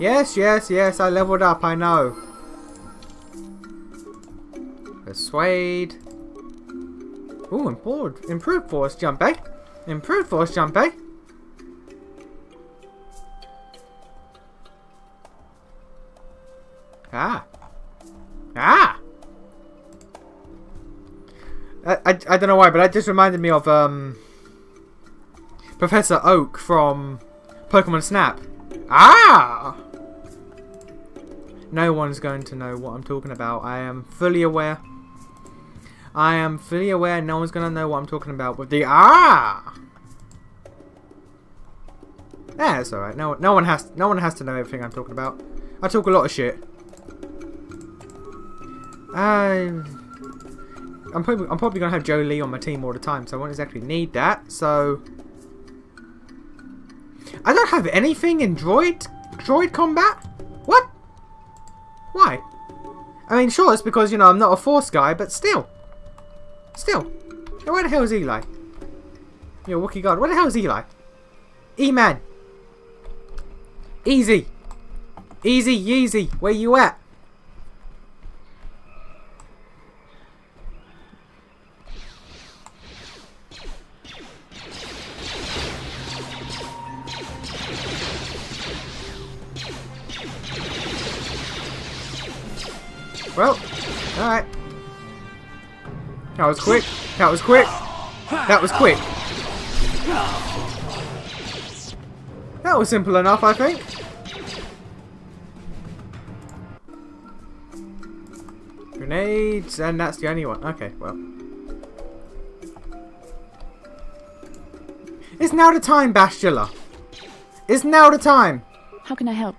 Yes, yes, yes, I leveled up, I know. Persuade. Ooh, improved force jump, eh? Improved force jump, eh? Ah. Ah! I don't know why, but that just reminded me of Professor Oak from Pokemon Snap. Ah! No one's going to know what I'm talking about. I am fully aware. I am fully aware no one's going to know what I'm talking about with the ah! Yeah, it's alright. No one has to know everything I'm talking about. I talk a lot of shit. I'm probably gonna have Jolie on my team all the time, so I won't exactly need that. So I don't have anything in droid combat. What? Why? I mean, sure, it's because I'm not a force guy, but still. Where the hell is Eli? Yo, Wookiee God, where the hell is Eli? E-Man. Easy, Yeezy, where you at? Well, alright. That was quick. That was quick. That was quick. That was simple enough, I think. Grenades, and that's the only one. Okay, well. It's now the time, Bastula. It's now the time. How can I help?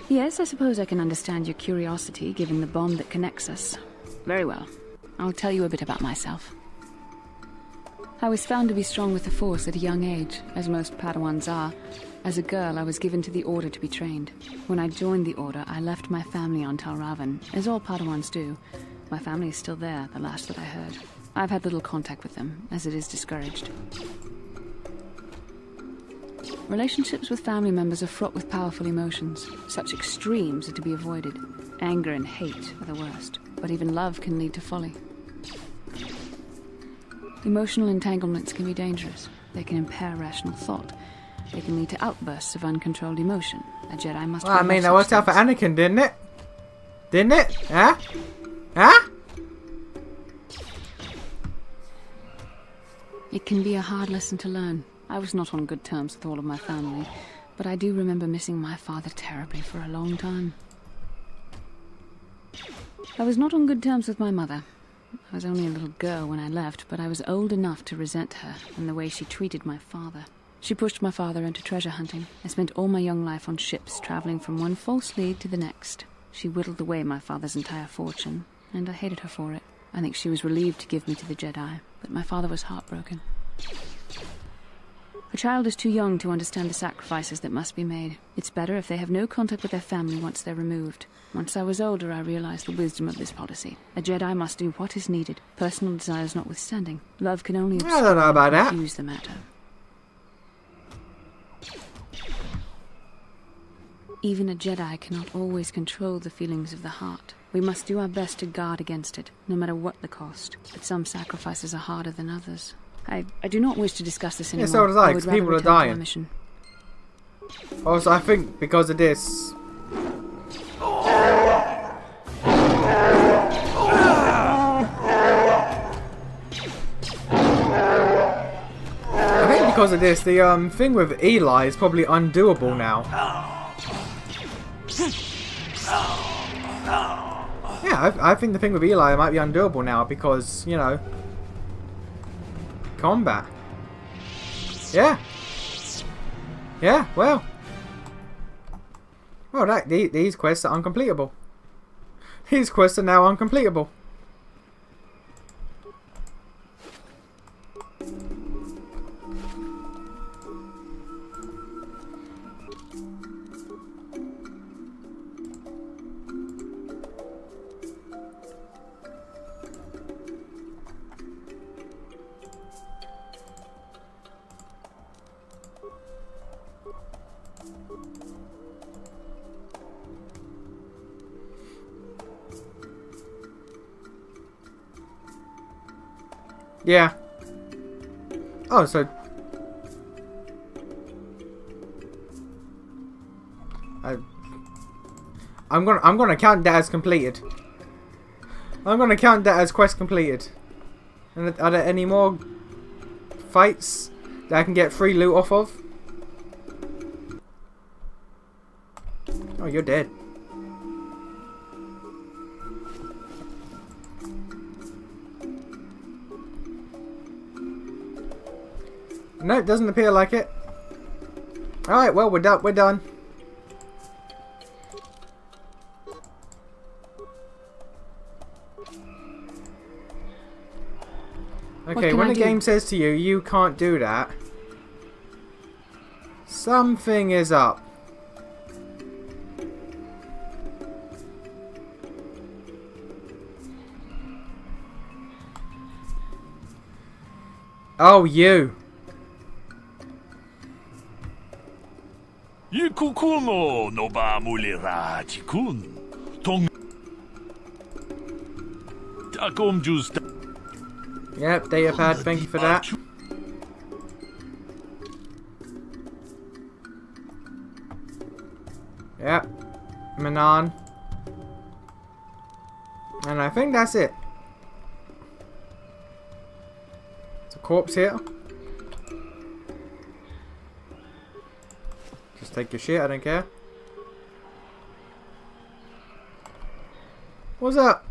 Yes, I suppose I can understand your curiosity, given the bond that connects us. Very well. I'll tell you a bit about myself. I was found to be strong with the Force at a young age, as most Padawans are. As a girl, I was given to the Order to be trained. When I joined the Order, I left my family on Tal Ravan, as all Padawans do. My family is still there, the last that I heard. I've had little contact with them, as it is discouraged. Relationships with family members are fraught with powerful emotions. Such extremes are to be avoided. Anger and hate are the worst, but even love can lead to folly. Emotional entanglements can be dangerous. They can impair rational thought. They can lead to outbursts of uncontrolled emotion. A Jedi must... Well, I mean, that worked out for Anakin, didn't it? Didn't it? Huh? Huh? It can be a hard lesson to learn. I was not on good terms with all of my family, but I do remember missing my father terribly for a long time. I was not on good terms with my mother. I was only a little girl when I left, but I was old enough to resent her and the way she treated my father. She pushed my father into treasure hunting. I spent all my young life on ships, traveling from one false lead to the next. She whittled away my father's entire fortune, and I hated her for it. I think she was relieved to give me to the Jedi, but my father was heartbroken. A child is too young to understand the sacrifices that must be made. It's better if they have no contact with their family once they're removed. Once I was older, I realized the wisdom of this policy. A Jedi must do what is needed, personal desires notwithstanding. Love can only I don't know about that. confuse the matter. Even a Jedi cannot always control the feelings of the heart. We must do our best to guard against it, no matter what the cost. But some sacrifices are harder than others. I do not wish to discuss this anymore. Yeah, so does I, would because rather people are return to my dying. mission. Also, I think because of this... because of this, the thing with Eli is probably undoable now. Yeah, I think the thing with Eli might be undoable now because, combat. Yeah. Yeah, well. Well, these quests are uncompletable. These quests are now uncompletable. Yeah. Oh, so I'm gonna count that as completed. I'm gonna count that as quest completed. And are there any more fights that I can get free loot off of? Oh, you're dead. No, it doesn't appear like it. Alright, well, we're done. We're done. Okay, when the game says to you, you can't do that, something is up. Oh, you. Yikukuno no ba mulira jikun. Tong Takom just. Yep, datapad, thank you for that. Yep, Manon. And I think that's it. There's a corpse here. Just take your shit, I don't care. What's up?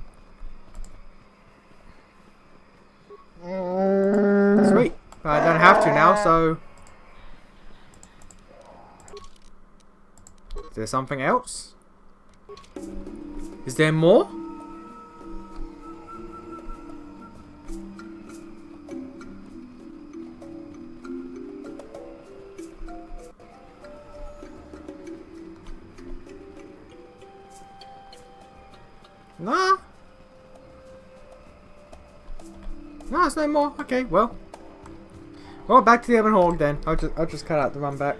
Sweet. I don't have to now, so... Is there something else? Is there more? Nah. No, it's no more. Okay, well. Well, back to the Ebon Hawk then. I'll just cut out the run back.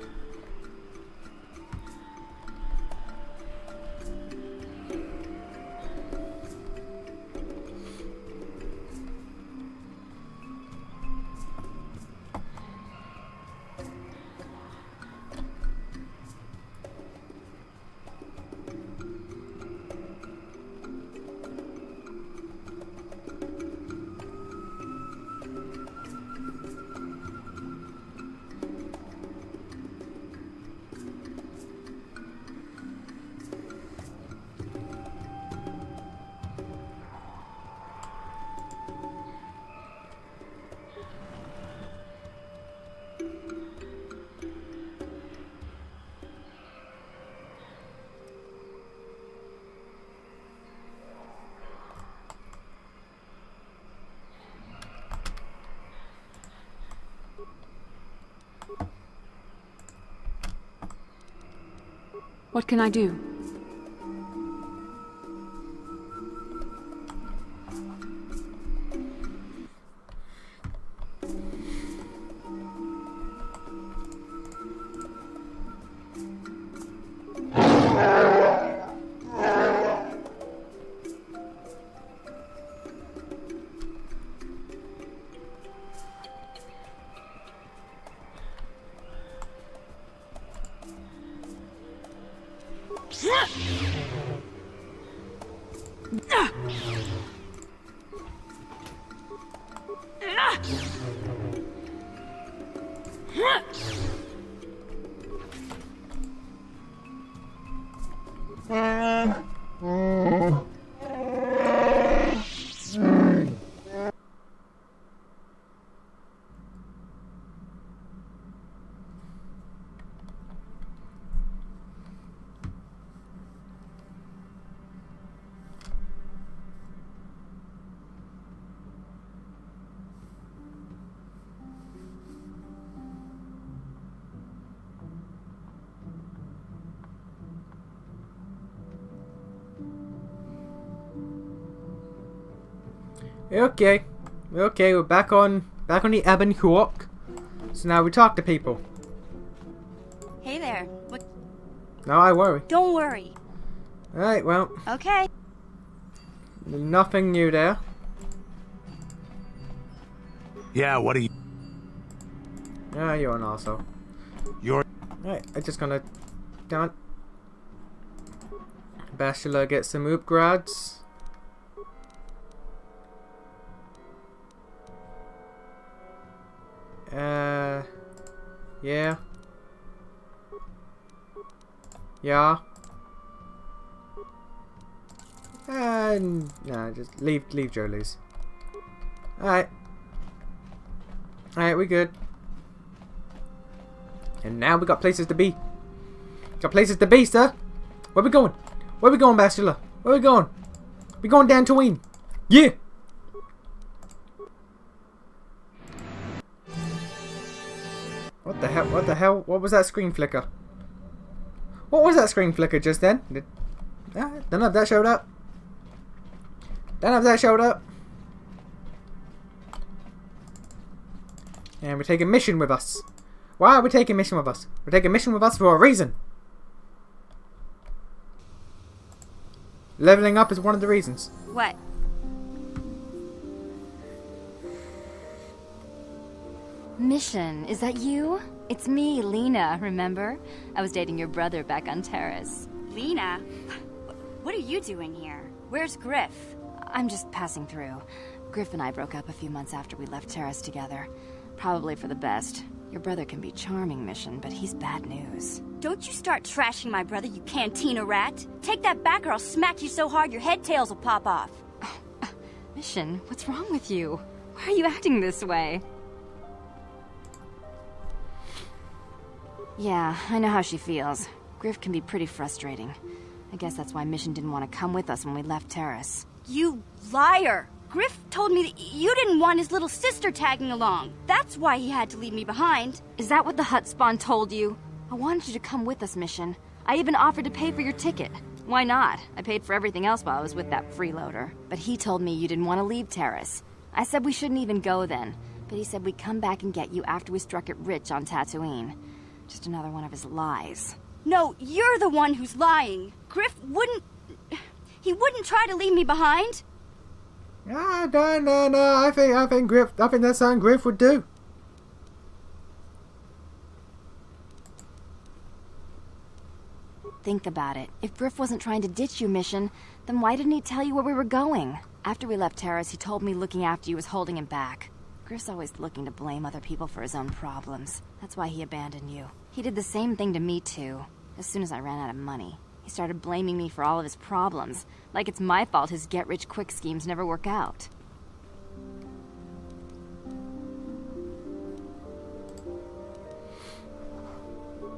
What can I do? Okay, we're back on the Ebon Hawk. So now we talk to people. Hey there. there. What? No, I worry. Don't worry. Alright, well, Okay. nothing new there. Yeah, what are you... Yeah, you're an arsehole. You're... Alright, I'm just gonna... Down. Bachelor gets some upgrades. Yeah. Yeah. And no, just leave Joe loose. Alright. Alright, we good. And now we got places to be. Got places to be, sir. Where we going? Where we going, Bachelor? Where we going? We going down to Ween. Yeah. What the hell? What the hell? What was that screen flicker? What was that screen flicker just then? Don't know if that showed up. Don't know if that showed up. And we're taking mission with us. Why are we taking mission with us? We're taking mission with us for a reason. Leveling up is one of the reasons. What? Mission, is that you? It's me, Lena, remember? I was dating your brother back on Terrace. Lena? What are you doing here? Where's Griff? I'm just passing through. Griff and I broke up a few months after we left Terrace together. Probably for the best. Your brother can be charming, Mission, but he's bad news. Don't you start trashing my brother, you cantina rat. Take that back or I'll smack you so hard your head tails will pop off. Mission, what's wrong with you? Why are you acting this way? Yeah, I know how she feels. Griff can be pretty frustrating. I guess that's why Mission didn't want to come with us when we left Terrace. You liar! Griff told me that you didn't want his little sister tagging along. That's why he had to leave me behind. Is that what the hut spawn told you? I wanted you to come with us, Mission. I even offered to pay for your ticket. Why not? I paid for everything else while I was with that freeloader. But he told me you didn't want to leave Terrace. I said we shouldn't even go then. But he said we'd come back and get you after we struck it rich on Tatooine. Just another one of his lies. No, you're the one who's lying. Griff wouldn't... He wouldn't try to leave me behind. Ah, no. I think that's something Griff would do. Think about it. If Griff wasn't trying to ditch you, Mission, then why didn't he tell you where we were going? After we left Terrace, he told me looking after you was holding him back. Griff's always looking to blame other people for his own problems. That's why he abandoned you. He did the same thing to me, too. As soon as I ran out of money, he started blaming me for all of his problems. Like it's my fault his get-rich-quick schemes never work out.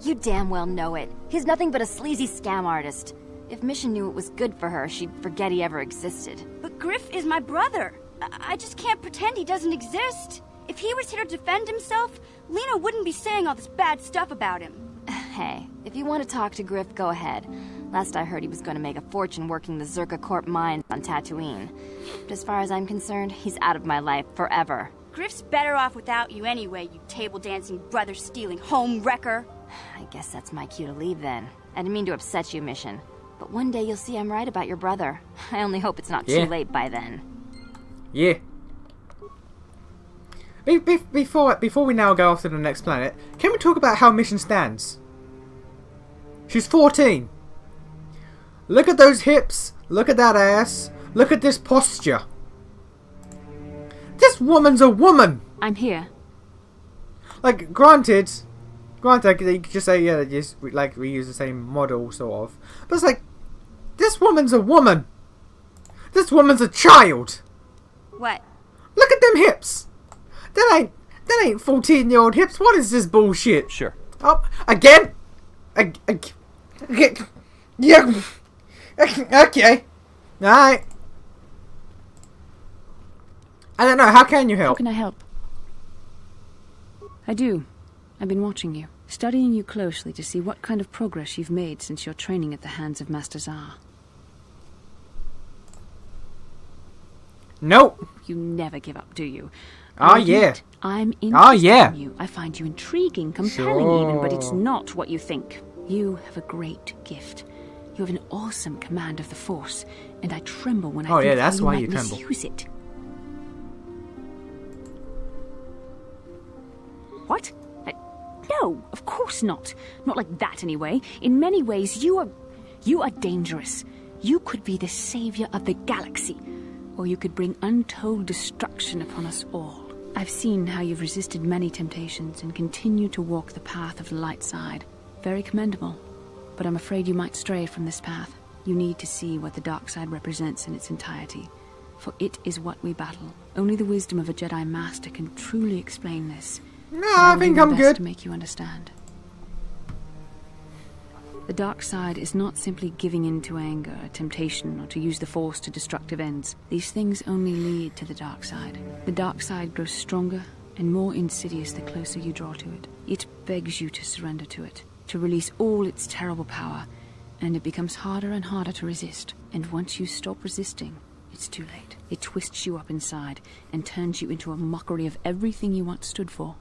You damn well know it. He's nothing but a sleazy scam artist. If Mission knew it was good for her, she'd forget he ever existed. But Griff is my brother. I just can't pretend he doesn't exist. If he was here to defend himself, Lena wouldn't be saying all this bad stuff about him. Hey, if you want to talk to Griff, go ahead. Last I heard he was going to make a fortune working the Zerka Corp mines on Tatooine. But as far as I'm concerned, he's out of my life forever. Griff's better off without you anyway, you table-dancing, brother-stealing home wrecker. I guess that's my cue to leave then. I didn't mean to upset you, Mission. But one day you'll see I'm right about your brother. I only hope it's not too late by then. Yeah. Before we now go off to the next planet, can we talk about how Mission stands? She's 14. Look at those hips. Look at that ass. Look at this posture. This woman's a woman. I'm here. Like, granted, you could just say, yeah, just like we use the same model, sort of. But it's like, this woman's a woman. This woman's a child. What? Look at them hips. That ain't 14-year-old hips. What is this bullshit? Sure. Oh, again? Yeah. Okay. Alright. I don't know. How can you How help? can I help? I do. I've been watching you, studying you closely to see what kind of progress you've made since your training at the hands of Master Zar. Nope. You never give up, do you? Oh, I yeah. admit, I'm interested yeah. in you. I find you intriguing, compelling even, but it's not what you think. You have a great gift. You have an awesome command of the Force, and I tremble when I Oh, think yeah, that's how you why might you tremble. misuse it. What? No, of course not. Not like that, anyway. In many ways, you are dangerous. You could be the savior of the galaxy, or you could bring untold destruction upon us all. I've seen how you've resisted many temptations and continue to walk the path of the light side. Very commendable. But I'm afraid you might stray from this path. You need to see what the dark side represents in its entirety, for it is what we battle. Only the wisdom of a Jedi Master can truly explain this. No, I think I'm good. To make you understand. The dark side is not simply giving in to anger, temptation, or to use the Force to destructive ends. These things only lead to the dark side. The dark side grows stronger and more insidious the closer you draw to it. It begs you to surrender to it, to release all its terrible power, and it becomes harder and harder to resist. And once you stop resisting, it's too late. It twists you up inside and turns you into a mockery of everything you once stood for.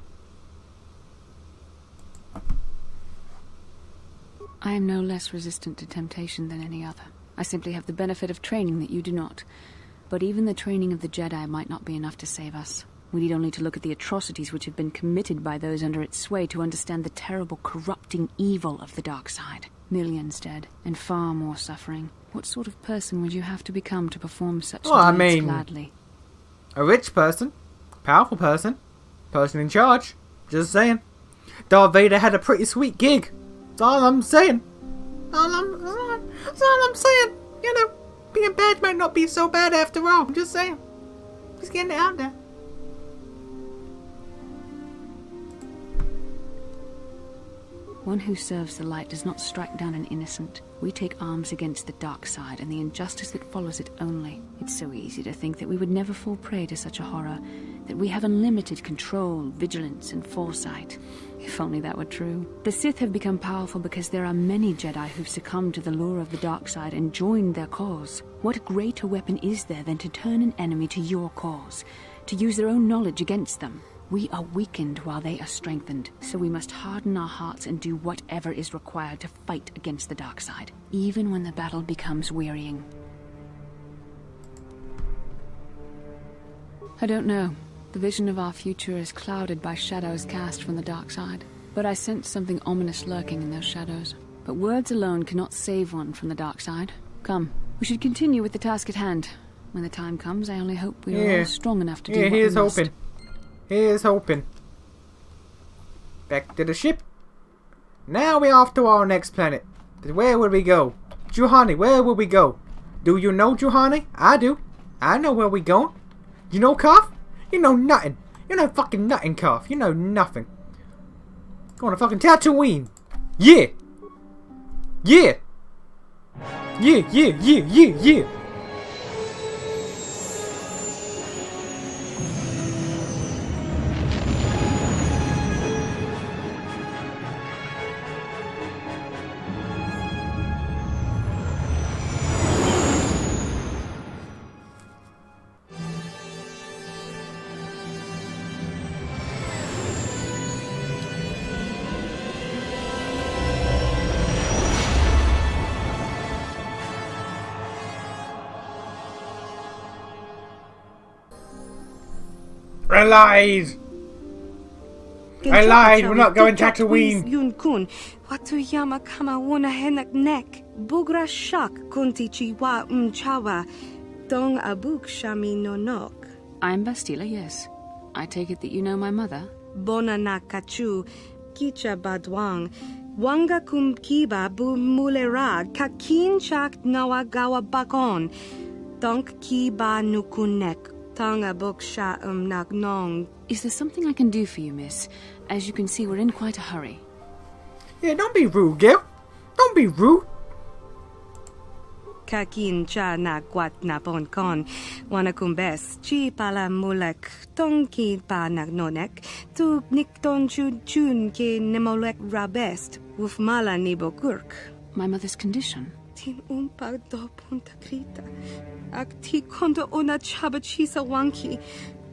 I am no less resistant to temptation than any other. I simply have the benefit of training that you do not. But even the training of the Jedi might not be enough to save us. We need only to look at the atrocities which have been committed by those under its sway to understand the terrible, corrupting evil of the dark side. Millions dead, and far more suffering. What sort of person would you have to become to perform such deeds gladly? A rich person, powerful person, person in charge. Just saying. Darth Vader had a pretty sweet gig. That's all I'm saying. That's all I'm saying. You know, being bad might not be so bad after all. I'm just saying. Just getting it out there. One who serves the light does not strike down an innocent. We take arms against the dark side and the injustice that follows it only. It's so easy to think that we would never fall prey to such a horror, that we have unlimited control, vigilance, and foresight. If only that were true. The Sith have become powerful because there are many Jedi who've succumbed to the lure of the dark side and joined their cause. What greater weapon is there than to turn an enemy to your cause, to use their own knowledge against them? We are weakened while they are strengthened, so we must harden our hearts and do whatever is required to fight against the dark side, even when the battle becomes wearying. I don't know. The vision of our future is clouded by shadows cast from the dark side, but I sense something ominous lurking in those shadows. But words alone cannot save one from the dark side. Come, we should continue with the task at hand. When the time comes, I only hope we are all strong enough to do what we must. Here's hoping. Back to the ship. Now we're off to our next planet. But where will we go? Juhani, where will we go? Do you know, Juhani? I do. I know where we going. You know, Cuff? You know nothing. You know fucking nothing, Cuff. You know nothing. Going to fucking Tatooine. Yeah. Yeah. Yeah, yeah, yeah, yeah, yeah. I lied! I lied! We're not going Tatooine! Yun kun, watuyama kama wuna henak nek, bugra shak kunti chiwa chawa, dong abuk shami nonok. I'm Bastila, yes. I take it that you know my mother? Bona na kachu, kicha badwang, wanga kum kiba bu mulera, kakin chak nawagawa bakon, donk kiba nukunek. Tonga boksha nagnong. Is there something I can do for you, miss? As you can see, we're in quite a hurry. Yeah, don't be rude, girl. Don't be rude. Kakin cha na kwat na pon kon. Wanakumbes. Chi pala mulek. Tonki pa nagnonek. Tu nikton chun ke nemolek rabest. Wufmala nibokurk. My mother's condition? Tin umpa do punta krita. Ak ti konto ona chaba chisa wanki.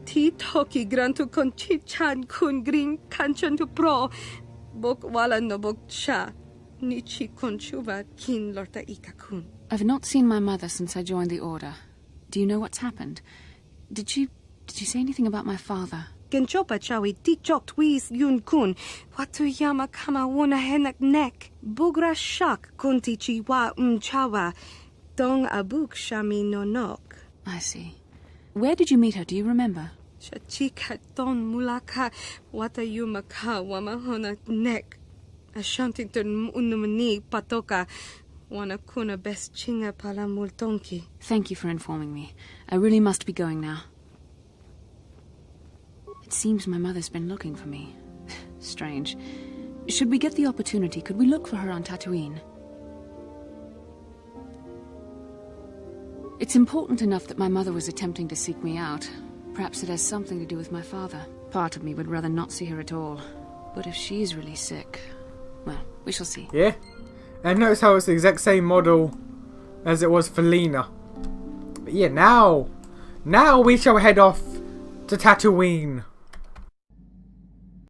Ti toki grantu kon chi chan kun green kanchan tu pro. Bok wala no bok cha. Nichi konchuva kin lorta ikakun. I've not seen my mother since I joined the Order. Do you know what's happened? Did she say anything about my father? Genchopa chawi tichok twis yun kun. Watuyama kama wona henak nek. Bugra shak kunti chiwa chawa. Dong abuk shami nonok. I see. Where did you meet her? Do you remember? Chachika don mulaka watayumaka wamahona nek. Ashantington unumani patoka. Wana kuna best chinga pala multonki. Thank you for informing me. I really must be going now. It seems my mother's been looking for me. Strange. Should we get the opportunity, could we look for her on Tatooine? It's important enough that my mother was attempting to seek me out. Perhaps it has something to do with my father. Part of me would rather not see her at all. But if she's really sick, well, we shall see. Yeah. And notice how it's the exact same model as it was for Lena. But yeah, now we shall head off to Tatooine.